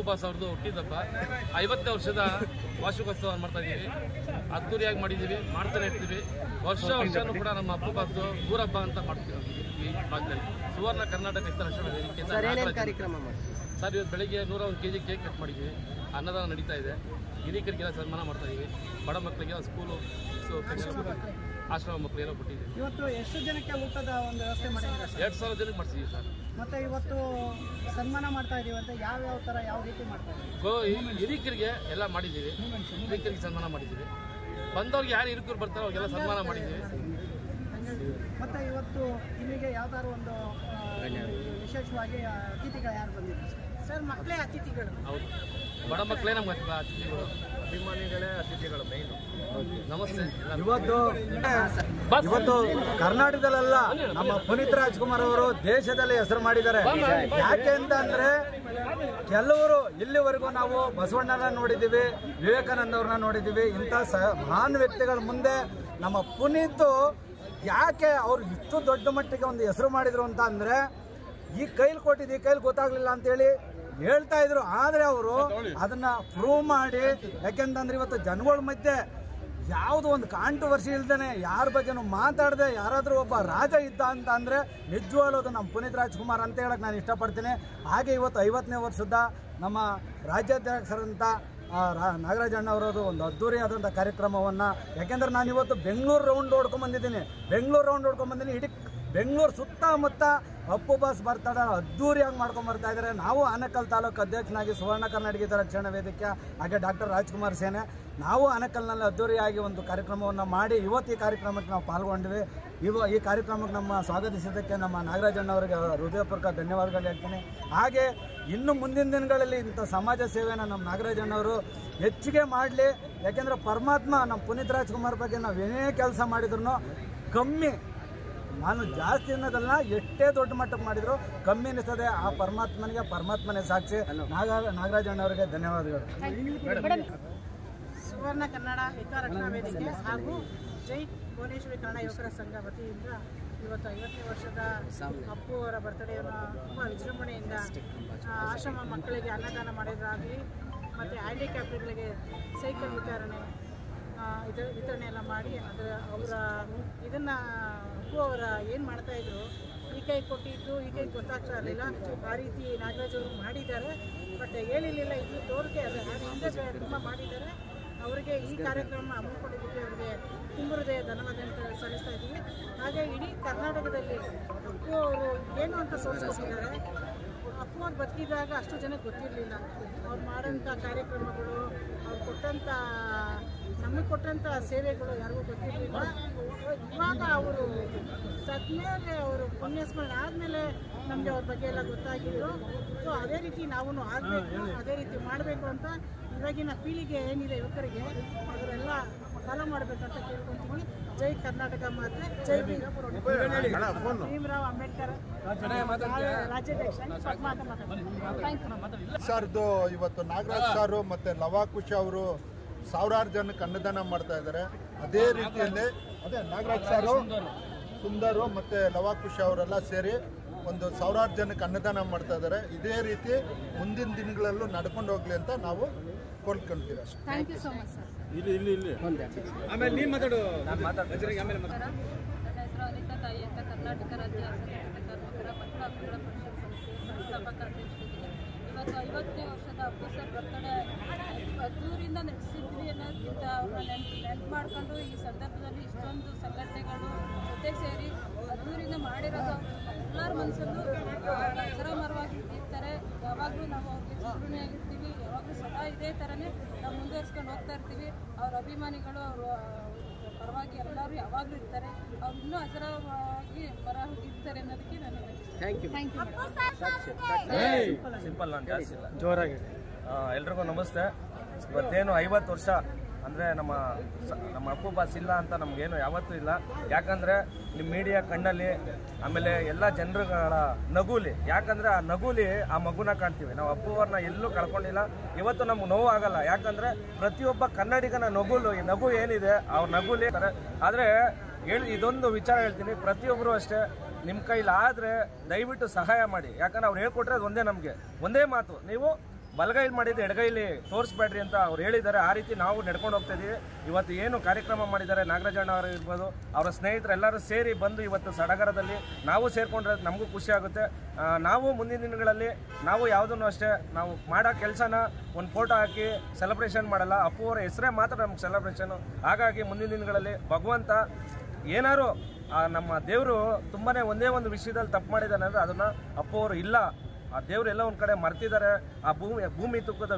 Boss ಅವ್ರದ್ದು ಹುಟ್ಟಿದಬ್ಬ 50ನೇ ವರ್ಷದ ವಾರ್ಷಿಕೋತ್ಸವ ಮಾಡ್ತಾ ಇದ್ದೀವಿ. ಅದ್ದೂರಿಯಾಗಿ ಮಾಡಿದ್ದೀವಿ, ಮಾಡ್ತಾನೆ ಇರ್ತೀವಿ. ವರ್ಷನೂ ಕೂಡ ನಮ್ಮ ಅಪ್ಪು ಬಾಸ್ ಊರಬ್ಬ ಅಂತ ಮಾಡ್ತೀವಿ. ಈ ಭಾಗದಲ್ಲಿ ಸುವರ್ಣ ಕರ್ನಾಟಕ ಹಿತರಕ್ಷಣಾ ವೇದಿಕೆಯಿಂದ ಸರ್ ಇವತ್ತು ಬೆಳಿಗ್ಗೆ 101 kg ಕೇಕ್ ಕಟ್ ಮಾಡಿದ್ದೀವಿ. ಅನ್ನದಾನ ನಡೀತಾ ಇದೆ. ಹಿರಿಕರಿಗೆಲ್ಲ ಸನ್ಮಾನ ಮಾಡ್ತಾ ಇದ್ದೀವಿ. ಬಡ ಮಕ್ಕಳಿಗೆ ಸ್ಕೂಲು ಆಶ್ರಮ ಮಕ್ಕಳಿಗೆಲ್ಲ ಕೊಟ್ಟಿದ್ದೀವಿ. ಇವತ್ತು ಎಷ್ಟು ಜನಕ್ಕೆ ಊಟದ ಒಂದು ವ್ಯವಸ್ಥೆ ಮಾಡಿದ್ದೀರಾ? 2000 ಜನಕ್ಕೆ ಮಾಡಿಸಿದ್ದೀವಿ ಸರ್. ಮತ್ತೆ ಇವತ್ತು ಸನ್ಮಾನ ಮಾಡ್ತಾ ಇದೀವಿ ಅಂತ ಯಾವ ಥರ ಯಾವ ರೀತಿ ಮಾಡ್ತಾ ಇದ್ದೀವಿ? ಹಿರಿಕರಿಗೆ ಎಲ್ಲ ಮಾಡಿದ್ದೀವಿ. ಹಿರಿಕರಿಗೆ ಸನ್ಮಾನ ಮಾಡಿದ್ದೀವಿ. ಬಂದವ್ರಿಗೆ ಯಾರು ಹಿರಿಕರು ಬರ್ತಾರೋ ಅವ್ರಿಗೆಲ್ಲ ಸನ್ಮಾನ ಮಾಡಿದ್ದೀವಿ. ಮತ್ತೆ ಇವತ್ತು ಇಲ್ಲಿಗೆ ಯಾವ್ದಾದ್ರು ಒಂದು ವಿಶೇಷವಾಗಿ ಅತಿಥಿಗಳು ಯಾರು ಬಂದಿದ್ದಾರೆ ಸರ್? ಮಕ್ಕಳೇ ಅತಿಥಿಗಳು. ಹೌದು, ಬಡ ಮಕ್ಕಳೇ ನಮ್ಗೆ ಅತಿಥಿಗಳು, ಅಭಿಮಾನಿಗಳೇ ಅತಿಥಿಗಳು ಮೈನ್. ನಮಸ್ತೆ. ಇವತ್ತು ಕರ್ನಾಟಕದಲ್ಲ ನಮ್ಮ ಪುನೀತ್ ರಾಜ್ಕುಮಾರ್ ಅವರು ದೇಶದಲ್ಲಿ ಹೆಸರು ಮಾಡಿದ್ದಾರೆ. ಯಾಕೆ ಅಂತ ಅಂದ್ರೆ ಕೆಲವರು ಇಲ್ಲಿವರೆಗೂ ನಾವು ಬಸವಣ್ಣನ ನೋಡಿದ್ದೀವಿ, ವಿವೇಕಾನಂದ ಅವ್ರನ್ನ ನೋಡಿದ್ದೀವಿ. ಇಂಥ ಮಹಾನ್ ವ್ಯಕ್ತಿಗಳ ಮುಂದೆ ನಮ್ಮ ಪುನೀತ್ ಯಾಕೆ ಅವ್ರು ಇಷ್ಟು ದೊಡ್ಡ ಮಟ್ಟಿಗೆ ಒಂದು ಹೆಸರು ಮಾಡಿದ್ರು ಅಂತ ಅಂದ್ರೆ ಈ ಕೈಲಿ ಕೊಟ್ಟಿದ್ದು ಈ ಕೈಲಿ ಗೊತ್ತಾಗ್ಲಿಲ್ಲ ಅಂತೇಳಿ ಹೇಳ್ತಾ ಇದ್ರು. ಆದ್ರೆ ಅವರು ಅದನ್ನ ಪ್ರೂವ್ ಮಾಡಿ, ಯಾಕೆಂತಂದ್ರೆ ಇವತ್ತು ಜನಗಳ ಮಧ್ಯೆ ಯಾವುದು ಒಂದು ಕಾಂಟ್ರವರ್ಸಿ ಇಲ್ದೇನೆ ಯಾರ ಬಗ್ಗೆನೂ ಮಾತಾಡದೆ ಯಾರಾದ್ರೂ ಒಬ್ಬ ರಾಜ ಇದ್ದ ಅಂತ ಅಂದ್ರೆ ನಿಜವಾಗ್ಲೂ ಅದು ನಮ್ಮ ಪುನೀತ್ ರಾಜ್ಕುಮಾರ್ ಅಂತ ಹೇಳಕ್ ನಾನು ಇಷ್ಟಪಡ್ತೀನಿ. ಹಾಗೆ ಇವತ್ತು 50ನೇ ವರ್ಷದ ನಮ್ಮ ರಾಜ್ಯಾಧ್ಯಕ್ಷರಂತ ನಾಗರಾಜಣ್ಣ ಅವರದು ಒಂದು ಅದ್ದೂರಿಯಾದಂಥ ಕಾರ್ಯಕ್ರಮವನ್ನು, ಯಾಕೆಂದ್ರೆ ನಾನು ಇವತ್ತು ಬೆಂಗಳೂರು ರೌಂಡ್ ಹೊಡ್ಕೊಂಡ್ಬಂದಿದ್ದೀನಿ. ಇಡೀ ಬೆಂಗಳೂರು ಸುತ್ತಮುತ್ತ ಅಪ್ಪು ಬಾಸ್ ಬರ್ತಾಡ ಅದ್ದೂರಿಯಾಗಿ ಮಾಡ್ಕೊಂಡ್ಬರ್ತಾ ಇದ್ದಾರೆ. ನಾವು ಆನೇಕಲ್ ತಾಲೂಕು ಅಧ್ಯಕ್ಷನಾಗಿ ಸುವರ್ಣ ಕರ್ನಾಟಕ ಹಿತರಕ್ಷಣಾ ವೇದಿಕೆ ಹಾಗೆ ಡಾಕ್ಟರ್ ರಾಜ್ಕುಮಾರ್ ಸೇನೆ ನಾವು ಆನೇಕಲ್ನಲ್ಲಿ ಅದ್ದೂರಿಯಾಗಿ ಒಂದು ಕಾರ್ಯಕ್ರಮವನ್ನು ಮಾಡಿ ಇವತ್ತು ಈ ಕಾರ್ಯಕ್ರಮಕ್ಕೆ ನಾವು ಪಾಲ್ಗೊಂಡ್ವಿ. ಈ ಕಾರ್ಯಕ್ರಮಕ್ಕೆ ನಮ್ಮ ಸ್ವಾಗತಿಸಿದ್ದಕ್ಕೆ ನಮ್ಮ ನಾಗರಾಜಣ್ಣ ಅವರಿಗೆ ಹೃದಯಪೂರ್ವಕ ಧನ್ಯವಾದಗಳು ಹೇಳ್ತೀನಿ. ಹಾಗೆ ಇನ್ನು ಮುಂದಿನ ದಿನಗಳಲ್ಲಿ ಇಂಥ ಸಮಾಜ ಸೇವೆನ ನಮ್ಮ ನಾಗರಾಜಣ್ಣ ಅವರು ಹೆಚ್ಚಿಗೆ ಮಾಡಲಿ. ಯಾಕೆಂದರೆ ಪರಮಾತ್ಮ ನಮ್ಮ ಪುನೀತ್ ರಾಜ್ಕುಮಾರ್ ಬಗ್ಗೆ ನಾವು ಏನೇ ಕೆಲಸ ಮಾಡಿದ್ರು ಕಮ್ಮಿ, ನಾನು ಜಾಸ್ತಿ ಅನ್ನೋದಲ್ಲ, ಎಷ್ಟೇ ದೊಡ್ಡ ಮಟ್ಟಕ್ಕೆ ಮಾಡಿದ್ರು ಕಮ್ಮಿ ಅನಿಸ್ತದೆ. ಆ ಪರಮಾತ್ಮನೇ ಸಾಕ್ಷಿ. ನಾಗರಾಜಣ್ಣ ಅವರಿಗೆ ಧನ್ಯವಾದಗಳು. ಸುವರ್ಣ ಕನ್ನಡ ಹಿತರಕ್ಷಣಾ ವೇದಿಕೆ ಹಾಗೂ ಜೈ ಭುವನೇಶ್ವರಿ ಕನ್ನಡ ಯುವಕರ ಸಂಘ ವತಿಯಿಂದ ಇವತ್ತು 50ನೇ ವರ್ಷದ ಅಪ್ಪು ಅವರ ಬರ್ತ್ಡೇಯನ್ನು ತುಂಬ ವಿಜೃಂಭಣೆಯಿಂದ ಆಶ್ರಮ ಮಕ್ಕಳಿಗೆ ಅನ್ನದಾನ ಮಾಡೋದಾಗಲಿ ಮತ್ತು ಹ್ಯಾಂಡಿಕ್ಯಾಪ್ಗಳಿಗೆ ಸೈಕಲ್ ವಿತರಣೆ ಎಲ್ಲ ಮಾಡಿ ಅವರ ಇದನ್ನು ಅಪ್ಪು ಅವರ ಏನು ಮಾಡ್ತಾಯಿದ್ರು, ಈ ಕೈ ಕೊಟ್ಟಿದ್ದು ಈ ಕೈ ಗೊತ್ತಾಗ್ತಾ ಇರಲಿಲ್ಲ, ಆ ರೀತಿ ನಾಗರಾಜ್ ಅವರು ಮಾಡಿದ್ದಾರೆ. ಬಟ್ ಹೇಳಿರಲಿಲ್ಲ, ಇದು ತೋರಿಕೆ ಅದು ಹಿಂದೆ ತುಂಬ ಮಾಡಿದ್ದಾರೆ. ಅವರಿಗೆ ಈ ಕಾರ್ಯಕ್ರಮ ಹಮ್ಮಿಕೊಂಡಿದ್ದಕ್ಕೆ ಅವರಿಗೆ ತುಂಬ ಹೃದಯ ಧನ್ಯವಾದ ಅಂತ ಸಲ್ಲಿಸ್ತಾ ಇದ್ದೀವಿ. ಹಾಗೆ ಇಡೀ ಕರ್ನಾಟಕದಲ್ಲಿ ಅಪ್ಪು ಅವರು ಏನು ಅಂತ ಸೋಲಿಸ್ಕೊಟ್ಟಿದ್ದಾರೆ. ಅಪ್ಪು ಅವ್ರು ಬದುಕಿದಾಗ ಅಷ್ಟು ಜನಕ್ಕೆ ಗೊತ್ತಿರಲಿಲ್ಲ. ಅವ್ರು ಮಾಡೋಂಥ ಕಾರ್ಯಕ್ರಮಗಳು, ಅವ್ರು ಕೊಟ್ಟಂಥ ನಮಗೆ ಕೊಟ್ಟಂಥ ಸೇವೆಗಳು ಯಾರಿಗೂ ಗೊತ್ತಿರಲಿಲ್ಲ. ಇವಾಗ ಅವರು ಸತ್ಮೇಲೆ ಅವರು ಪುಣ್ಯಸ್ಮರಣೆ ಆದಮೇಲೆ ನಮಗೆ ಅವ್ರ ಬಗ್ಗೆ ಎಲ್ಲ ಗೊತ್ತಾಗಿದ್ದು. ಸೊ ಅದೇ ರೀತಿ ನಾವು ಆಗಬೇಕು, ಅದೇ ರೀತಿ ಮಾಡಬೇಕು ಅಂತ ಇವಾಗಿನ ಪೀಳಿಗೆ ಏನಿದೆ ಯುವಕರಿಗೆ ಅವರೆಲ್ಲ ಫಾಲೋ ಮಾಡಬೇಕಂತ ಕೇಳ್ಕೊತೀವಿ. ಜೈ ಕರ್ನಾಟಕ ಮಾತೆ, ಜೈ ಭೀಮರಾವ್ ಅಂಬೇಡ್ಕರ್ ರಾಜ್ಯಾಧ್ಯಕ್ಷ. ಸರ್ದು ಇವತ್ತು ನಾಗರಾಜ್ ಸಾರು ಮತ್ತು ಲವಾಕುಶ ಅವರು 1000 ಜನಕ್ಕೆ ಅನ್ನದಾನ ಮಾಡ್ತಾ ಇದ್ದಾರೆ. ಅದೇ ರೀತಿಯಲ್ಲಿ ನಾಗರಾಜ್ ಸಾರು, ಸುಂದರು ಮತ್ತು ಲವಾಕುಶ ಅವರೆಲ್ಲ ಸೇರಿ ಒಂದು 1000 ಜನಕ್ಕೆ ಅನ್ನದಾನ ಮಾಡ್ತಾ ಇದ್ದಾರೆ. ಇದೇ ರೀತಿ ಮುಂದಿನ ದಿನಗಳಲ್ಲೂ ನಡ್ಕೊಂಡು ಹೋಗ್ಲಿ ಅಂತ ನಾವು ಕೋರ್ಕೊಳ್ತೀವಿ ಅಷ್ಟೇ. Thank you so much sir. ಆಮೇಲೆ ನೀವು ಮಾತಾಡು. ನನ್ನ ಹೆಸರು ಅನಿತಾ ತಾಯಿ ಅಂತ, ಕರ್ನಾಟಕ ರಾಜ್ಯ ಅಸಂಘಟಿತ ಕಾರ್ಮಿಕರ ಮಕ್ಕಳ ಹಕ್ಕುಗಳ ಪರಿಷತ್ ಸಂಸ್ಥೆ ಸಂಸ್ಥಾಪಕ ಅಧ್ಯಕ್ಷರಿದ್ದೀನಿ. ಇವತ್ತು 50ನೇ ವರ್ಷದ ಅಪ್ಪು ಸರ್ ಬರ್ತಡೇ ಅದ್ದೂರಿಂದ ನಡೆಸಿದ್ವಿ ಅನ್ನೋದಕ್ಕಿಂತ ಅವ್ರನ್ನ ನೆನಪು ಮಾಡ್ಕೊಂಡು ಈ ಸಂದರ್ಭದಲ್ಲಿ ಇಷ್ಟೊಂದು ಸಂಘಟನೆಗಳು ಜೊತೆಗೆ ಸೇರಿ ಅದ್ದೂರಿಂದ ಮಾಡಿರೋದು ಎಲ್ಲರ ಮನಸ್ಸಲ್ಲೂ ಅಜರಾಮರವಾಗಿ ಇರ್ತಾರೆ. ಯಾವಾಗಲೂ ನಾವು ಅವ್ರಿಗೆ ಚಿರಋಣಿಯಾಗಿರ್ತೀವಿ. ಯಾವಾಗಲೂ ಸದಾ ಇದೇ ಥರನೇ ನಾವು ಮುಂದುವರ್ಸ್ಕೊಂಡು ಹೋಗ್ತಾ ಇರ್ತೀವಿ. ಅವ್ರ ಅಭಿಮಾನಿಗಳು ಅವರು ಪರವಾಗಿ ಎಲ್ಲರೂ ಯಾವಾಗಲೂ ಇರ್ತಾರೆ. ಅವ್ರು ಇನ್ನೂ ಅಜರಾಗಿ ಇರ್ತಾರೆ ಅನ್ನೋದಕ್ಕೆ ನನಗೆ ಸಿಂಪಲ್, ನಾನು ಜಾಸ್ತಿ ಇಲ್ಲ, ಜೋರಾಗಿ. ಎಲ್ರಿಗೂ ನಮಸ್ತೆ. ಇವತ್ತೇನು 50 ವರ್ಷ ಅಂದರೆ ನಮ್ಮ ಅಪ್ಪು ಬಾಸ್ ಇಲ್ಲ ಅಂತ ನಮಗೇನು ಯಾವತ್ತೂ ಇಲ್ಲ. ಯಾಕಂದರೆ ನಿಮ್ಮ ಮೀಡಿಯಾ ಕಣ್ಣಲ್ಲಿ, ಆಮೇಲೆ ಎಲ್ಲ ಜನರುಗಳ ನಗುಲಿ, ಯಾಕಂದರೆ ಆ ನಗುಲಿ ಆ ಮಗುನ ಕಾಣ್ತೀವಿ. ನಾವು ಅಪ್ಪುವರನ್ನ ಎಲ್ಲೂ ಕಳ್ಕೊಂಡಿಲ್ಲ. ಇವತ್ತು ನಮ್ಗೆ ನೋವು ಆಗಲ್ಲ. ಯಾಕಂದರೆ ಪ್ರತಿಯೊಬ್ಬ ಕನ್ನಡಿಗನ ನಗುಲು, ಈ ನಗು ಏನಿದೆ ಅವ್ರ ನಗುಲಿ. ಆದರೆ ಇದೊಂದು ವಿಚಾರ ಹೇಳ್ತೀನಿ, ಪ್ರತಿಯೊಬ್ಬರು ಅಷ್ಟೇ, ನಿಮ್ಮ ಕೈಲಾದರೆ ದಯವಿಟ್ಟು ಸಹಾಯ ಮಾಡಿ. ಯಾಕಂದ್ರೆ ಅವ್ರು ಹೇಳ್ಕೊಟ್ರೆ ಅದು ಒಂದೇ, ನಮಗೆ ಒಂದೇ ಮಾತು, ನೀವು ಬಲಗೈಲಿ ಮಾಡಿದ್ದು ಎಡಗೈಲಿ ತೋರಿಸ್ಬೇಡ್ರಿ ಅಂತ ಅವ್ರು ಹೇಳಿದ್ದಾರೆ. ಆ ರೀತಿ ನಾವು ನಡ್ಕೊಂಡು ಹೋಗ್ತಾ ಇದೀವಿ. ಇವತ್ತು ಏನು ಕಾರ್ಯಕ್ರಮ ಮಾಡಿದ್ದಾರೆ ನಾಗರಾಜಣ್ಣ ಅವರು ಇರ್ಬೋದು, ಅವರ ಸ್ನೇಹಿತರು ಎಲ್ಲರೂ ಸೇರಿ ಬಂದು ಇವತ್ತು ಸಡಗರದಲ್ಲಿ ನಾವು ಸೇರ್ಕೊಂಡ್ರೆ ನಮಗೂ ಖುಷಿ ಆಗುತ್ತೆ. ನಾವು ಮುಂದಿನ ದಿನಗಳಲ್ಲಿ ನಾವು ಯಾವುದನ್ನು ಅಷ್ಟೇ ನಾವು ಮಾಡೋ ಕೆಲಸನ ಒಂದು ಫೋಟೋ ಹಾಕಿ ಸೆಲೆಬ್ರೇಷನ್ ಮಾಡಲ್ಲ. ಅಪ್ಪು ಅವರ ಹೆಸರೇ ಮಾತ್ರ ನಮ್ಗೆ ಸೆಲೆಬ್ರೇಷನು. ಹಾಗಾಗಿ ಮುಂದಿನ ದಿನಗಳಲ್ಲಿ ಭಗವಂತ ಏನಾದ್ರು ನಮ್ಮ ದೇವರು ತುಂಬಾ ಒಂದೇ ಒಂದು ವಿಷಯದಲ್ಲಿ ತಪ್ಪು ಮಾಡಿದ್ದಾನೆ ಅಂದರೆ ಅದನ್ನು ಅಪ್ಪು ಅವರು ಇಲ್ಲ, ಆ ದೇವರು ಎಲ್ಲ ಒಂದು ಕಡೆ ಮರ್ತಿದ್ದಾರೆ. ಆ ಭೂಮಿ ತೂಕದ